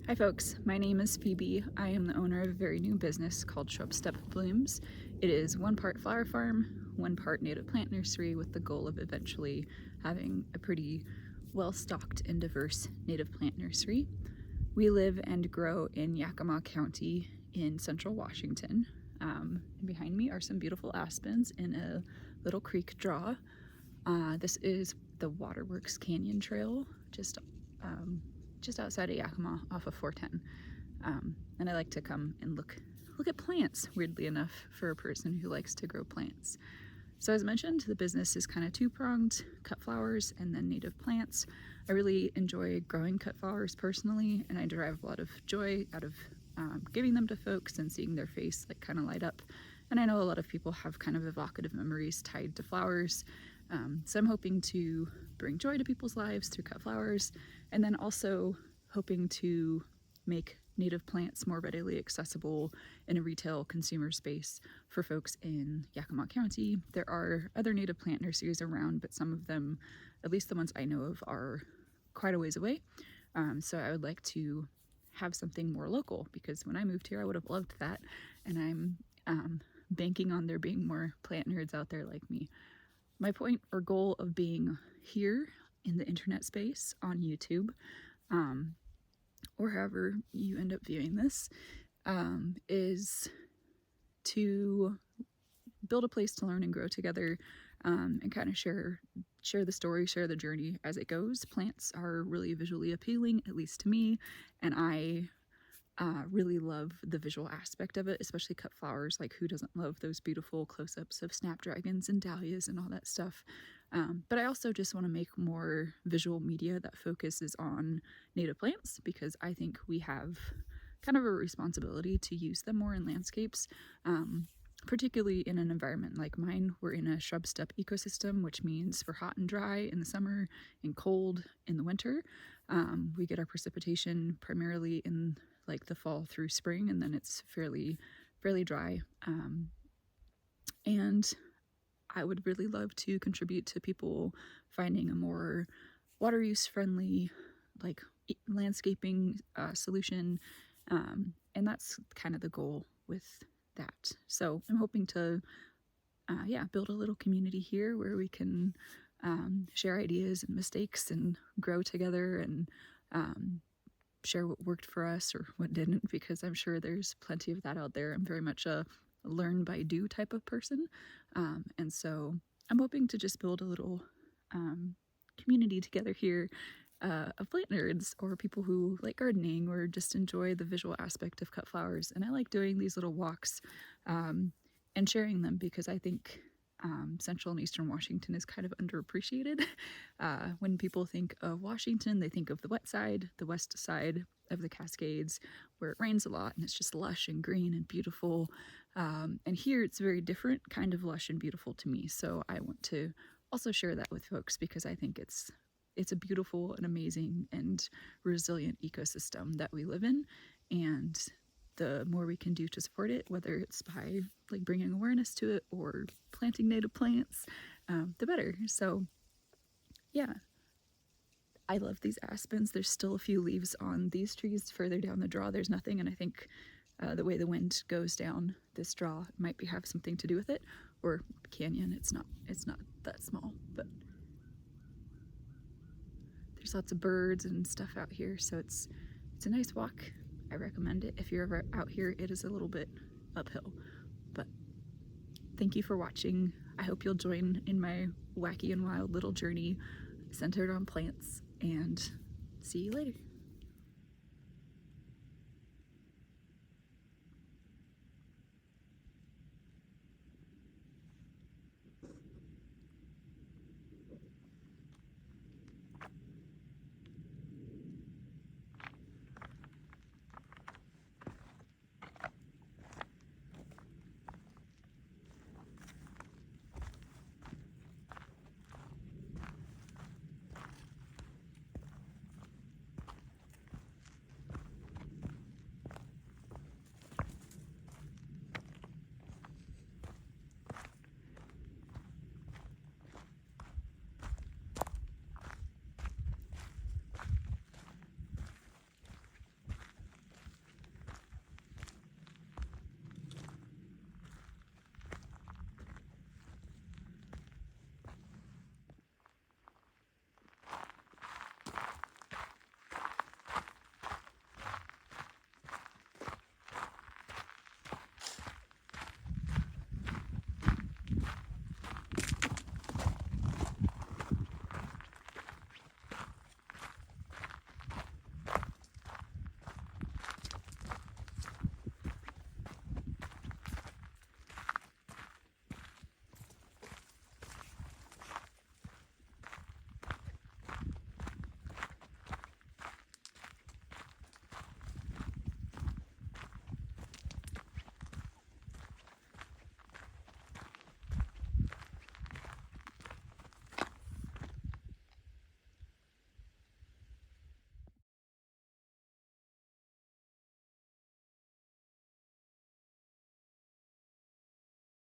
Hi folks, my name is Phoebe. I am the owner of a very new business called Shrubsteppe Blooms. It is one part flower farm, one part native plant nursery with the goal of eventually having a pretty well-stocked and diverse native plant nursery. We live and grow in Yakima County in central Washington. And behind me are some beautiful aspens in a little creek draw. This is the Waterworks Canyon Trail, just outside of Yakima off of 410. And I like to come and look at plants, weirdly enough, for a person who likes to grow plants. So as mentioned, the business is kind of two-pronged: cut flowers and then native plants. I really enjoy growing cut flowers personally, and I derive a lot of joy out of giving them to folks and seeing their face like kind of light up. And I know a lot of people have kind of evocative memories tied to flowers. So I'm hoping to bring joy to people's lives through cut flowers, and then also hoping to make native plants more readily accessible in a retail consumer space for folks in Yakima County. There are other native plant nurseries around, but some of them, at least the ones I know of, are quite a ways away. So I would like to have something more local, because when I moved here I would have loved that, and I'm banking on there being more plant nerds out there like me. My point or goal of being here in the internet space on YouTube, or however you end up viewing this, is to build a place to learn and grow together, and kind of share the story, share the journey as it goes. Plants are really visually appealing, at least to me, and I really love the visual aspect of it, especially cut flowers. Like, who doesn't love those beautiful close-ups of snapdragons and dahlias and all that stuff? But I also just want to make more visual media that focuses on native plants, because I think we have kind of a responsibility to use them more in landscapes, particularly in an environment like mine. We're in a shrub steppe ecosystem, which means we're hot and dry in the summer and cold in the winter. We get our precipitation primarily in like the fall through spring, and then it's fairly dry. And I would really love to contribute to people finding a more water use friendly, like, landscaping solution, and that's kind of the goal with that. So I'm hoping to build a little community here where we can share ideas and mistakes and grow together, and share what worked for us or what didn't, because I'm sure there's plenty of that out there. I'm very much a learn by do type of person, and so I'm hoping to just build a little community together here of plant nerds, or people who like gardening or just enjoy the visual aspect of cut flowers. And I like doing these little walks and sharing them, because I think Central and Eastern Washington is kind of underappreciated. When people think of Washington, they think of the wet side, the west side of the Cascades, where it rains a lot and it's just lush and green and beautiful. And here it's very different, kind of lush and beautiful to me. So I want to also share that with folks, because I think it's a beautiful and amazing and resilient ecosystem that we live in, and the more we can do to support it, whether it's by like bringing awareness to it or planting native plants, the better. So yeah, I love these aspens. There's still a few leaves on these trees. Further down the draw there's nothing, and I think the way the wind goes down this draw might have something to do with it, or canyon. It's not that small, but there's lots of birds and stuff out here, so it's a nice walk. I recommend it. If you're ever out here, it is a little bit uphill, but thank you for watching. I hope you'll join in my wacky and wild little journey centered on plants, and see you later.